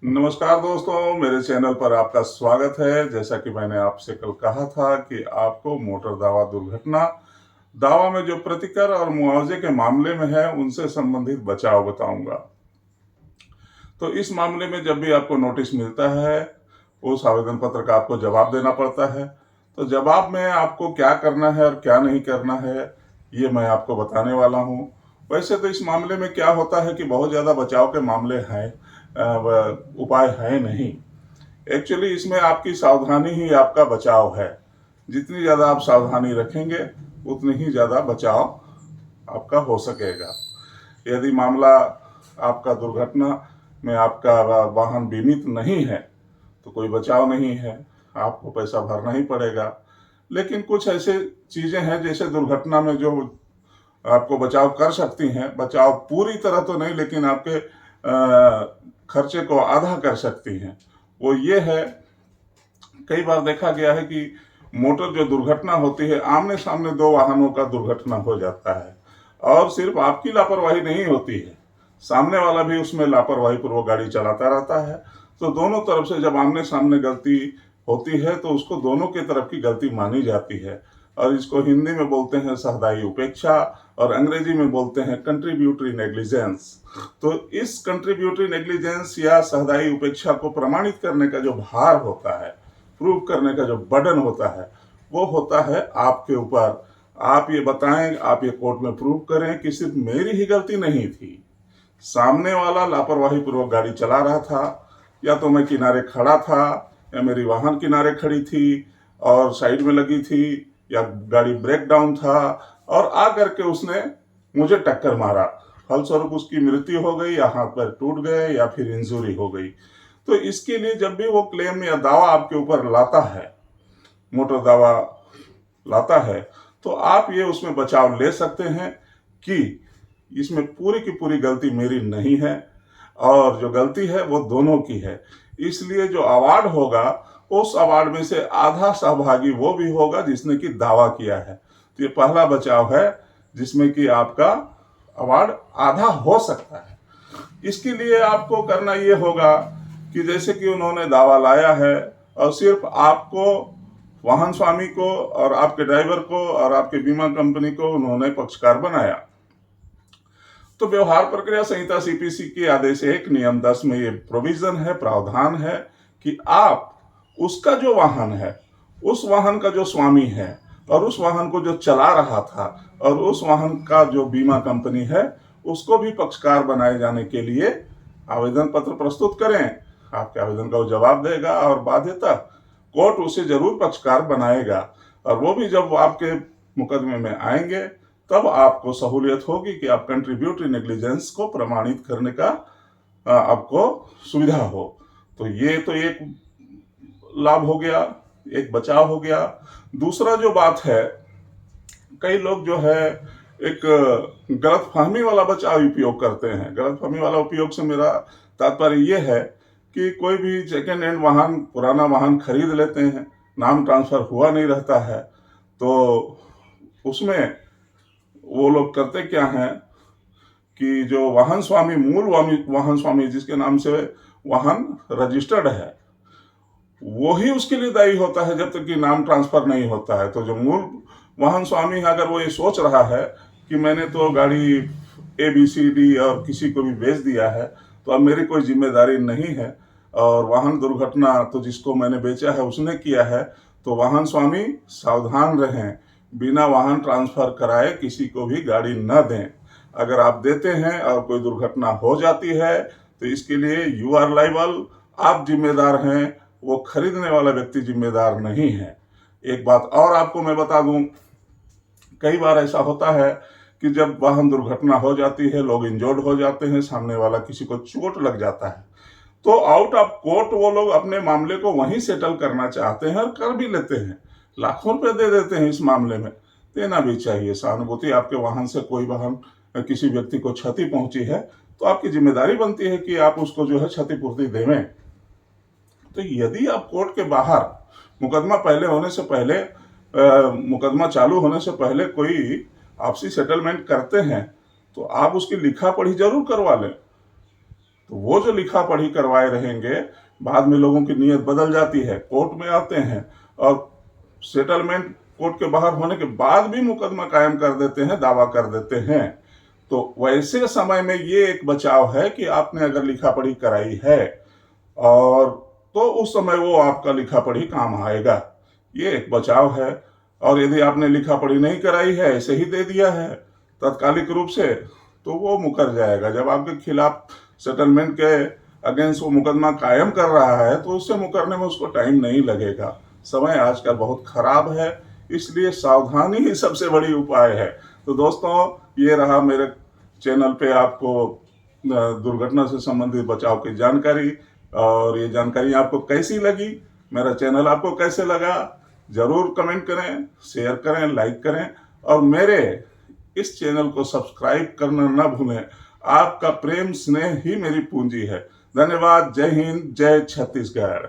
नमस्कार दोस्तों, मेरे चैनल पर आपका स्वागत है। जैसा कि मैंने आपसे कल कहा था कि आपको मोटर दावा दुर्घटना दावा में जो प्रतिकर और मुआवजे के मामले में है उनसे संबंधित बचाव बताऊंगा। तो इस मामले में जब भी आपको नोटिस मिलता है, उस आवेदन पत्र का आपको जवाब देना पड़ता है। तो जवाब में आपको क्या करना है और क्या नहीं करना है, ये मैं आपको बताने वाला हूँ। वैसे तो इस मामले में क्या होता है कि बहुत ज़्यादा बचाव के मामले हैं, उपाय हैं नहीं। एक्चुअली इसमें आपकी सावधानी ही आपका बचाव है। जितनी ज़्यादा आप सावधानी रखेंगे उतनी ही ज़्यादा बचाव आपका हो सकेगा। यदि मामला आपका दुर्घटना में आपका वाहन बीमित नहीं है तो कोई बचाव नहीं है, आपको पैसा भरना ही पड़ेगा। लेकिन कुछ ऐसे चीज़ें हैं जैसे दुर्घटना में जो आपको बचाव कर सकती हैं, बचाव पूरी तरह तो नहीं लेकिन आपके खर्चे को आधा कर सकती हैं। वो ये है, कई बार देखा गया है कि मोटर जो दुर्घटना होती है, आमने सामने दो वाहनों का दुर्घटना हो जाता है और सिर्फ आपकी लापरवाही नहीं होती है, सामने वाला भी उसमें लापरवाही पूर्वक गाड़ी चलाता रहता है। तो दोनों तरफ से जब आमने सामने गलती होती है तो उसको दोनों की तरफ की गलती मानी जाती है और इसको हिंदी में बोलते हैं सहदाई उपेक्षा और अंग्रेजी में बोलते हैं कंट्रीब्यूटरी नेग्लिजेंस। तो इस कंट्रीब्यूटरी नेग्लिजेंस या सहदाई उपेक्षा को प्रमाणित करने का जो भार होता है, प्रूव करने का जो बर्डन होता है, वो होता है आपके ऊपर। आप ये बताएं, आप ये कोर्ट में प्रूव करें कि सिर्फ मेरी ही गलती नहीं थी, सामने वाला लापरवाही पूर्वक गाड़ी चला रहा था, या तो मैं किनारे खड़ा था या मेरी वाहन किनारे खड़ी थी और साइड में लगी थी, या गाड़ी ब्रेक डाउन था और आकर के उसने मुझे टक्कर मारा, फलस्वरूप उसकी मृत्यु हो गई या हाथ पैर टूट गए या फिर इंजरी हो गई। तो इसके लिए जब भी वो क्लेम या दावा आपके ऊपर लाता है, मोटर दावा लाता है, तो आप ये उसमें बचाव ले सकते हैं कि इसमें पूरी की पूरी गलती मेरी नहीं है और जो गलती है वो दोनों की है। इसलिए जो अवार्ड होगा, उस अवार्ड में से आधा सहभागी वो भी होगा जिसने कि दावा किया है। तो ये पहला बचाव है जिसमें कि आपका अवार्ड आधा हो सकता है। इसके लिए आपको करना ये होगा कि जैसे कि उन्होंने दावा लाया है और सिर्फ आपको, वाहन स्वामी को और आपके ड्राइवर को और आपके बीमा कंपनी को उन्होंने पक्षकार बनाया, तो व्यवहार प्रक्रिया संहिता सीपीसी के आदेश 1 नियम 10 में ये प्रोविजन है, प्रावधान है कि आप उसका जो वाहन है, उस वाहन का जो स्वामी है और उस वाहन को जो चला रहा था और उस वाहन का जो बीमा कंपनी है, उसको भी पक्षकार बनाए जाने के लिए आवेदन पत्र प्रस्तुत करें। आपके आवेदन का वो जवाब देगा और बाध्यता कोर्ट उसे जरूर पक्षकार बनाएगा, और वो भी जब आपके मुकदमे में आएंगे तब आपको सहूलियत होगी कि आप कंट्रीब्यूटरी नेग्लिजेंस को प्रमाणित करने का आपको सुविधा हो। तो ये तो एक लाभ हो गया, एक बचाव हो गया। दूसरा जो बात है, कई लोग जो है एक गलतफहमी वाला बचाव उपयोग करते हैं। गलतफहमी वाला उपयोग से मेरा तात्पर्य ये है कि कोई भी सेकेंड हैंड वाहन, पुराना वाहन खरीद लेते हैं, नाम ट्रांसफर हुआ नहीं रहता है, तो उसमें वो लोग करते क्या हैं कि जो वाहन स्वामी, मूल वाहन स्वामी जिसके नाम से वाहन रजिस्टर्ड है, वो ही उसके लिए दायी होता है जब तक कि नाम ट्रांसफर नहीं होता है। तो जो मूल वाहन स्वामी है, अगर वो ये सोच रहा है कि मैंने तो गाड़ी ABCD और किसी को भी बेच दिया है तो अब मेरी कोई जिम्मेदारी नहीं है और वाहन दुर्घटना तो जिसको मैंने बेचा है उसने किया है, तो वाहन स्वामी सावधान रहें, बिना वाहन ट्रांसफर कराए किसी को भी गाड़ी न दें। अगर आप देते हैं और कोई दुर्घटना हो जाती है तो इसके लिए यू आर लाइबल, आप जिम्मेदार हैं, वो खरीदने वाला व्यक्ति जिम्मेदार नहीं है। एक बात और आपको मैं बता दूं, कई बार ऐसा होता है कि जब वाहन दुर्घटना हो जाती है, लोग इंजर्ड हो जाते हैं, सामने वाला किसी को चोट लग जाता है, तो आउट ऑफ कोर्ट वो लोग अपने मामले को वहीं सेटल करना चाहते हैं और कर भी लेते हैं, लाखों रुपए दे देते हैं। इस मामले में देना भी चाहिए सहानुभूति। आपके वाहन से कोई वाहन किसी व्यक्ति को क्षति पहुंची है तो आपकी जिम्मेदारी बनती है कि आप उसको जो है क्षतिपूर्ति देवें। तो यदि आप कोर्ट के बाहर मुकदमा पहले होने से पहले, मुकदमा चालू होने से पहले कोई आपसी सेटलमेंट करते हैं तो आप उसकी लिखा पढ़ी जरूर करवा लें। तो वो जो लिखा पढ़ी करवाए रहेंगे, बाद में लोगों की नीयत बदल जाती है, कोर्ट में आते हैं और सेटलमेंट कोर्ट के बाहर होने के बाद भी मुकदमा कायम कर देते हैं, दावा कर देते हैं। तो वैसे समय में ये एक बचाव है कि आपने अगर लिखा पढ़ी कराई है और तो उस समय वो आपका लिखा पढ़ी काम आएगा, ये एक बचाव है। और यदि आपने लिखा पढ़ी नहीं कराई है, ऐसे ही दे दिया है तात्कालिक रूप से, तो वो मुकर जाएगा। जब आपके खिलाफ सेटलमेंट के अगेंस्ट वो मुकदमा कायम कर रहा है तो उससे मुकरने में उसको टाइम नहीं लगेगा। समय आजकल बहुत खराब है, इसलिए सावधानी ही सबसे बड़ी उपाय है। तो दोस्तों, ये रहा मेरे चैनल पे आपको दुर्घटना से संबंधित बचाव की जानकारी। और ये जानकारी आपको कैसी लगी, मेरा चैनल आपको कैसे लगा, जरूर कमेंट करें, शेयर करें, लाइक करें और मेरे इस चैनल को सब्सक्राइब करना ना भूलें। आपका प्रेम स्नेह ही मेरी पूंजी है। धन्यवाद। जय हिंद, जय छत्तीसगढ़।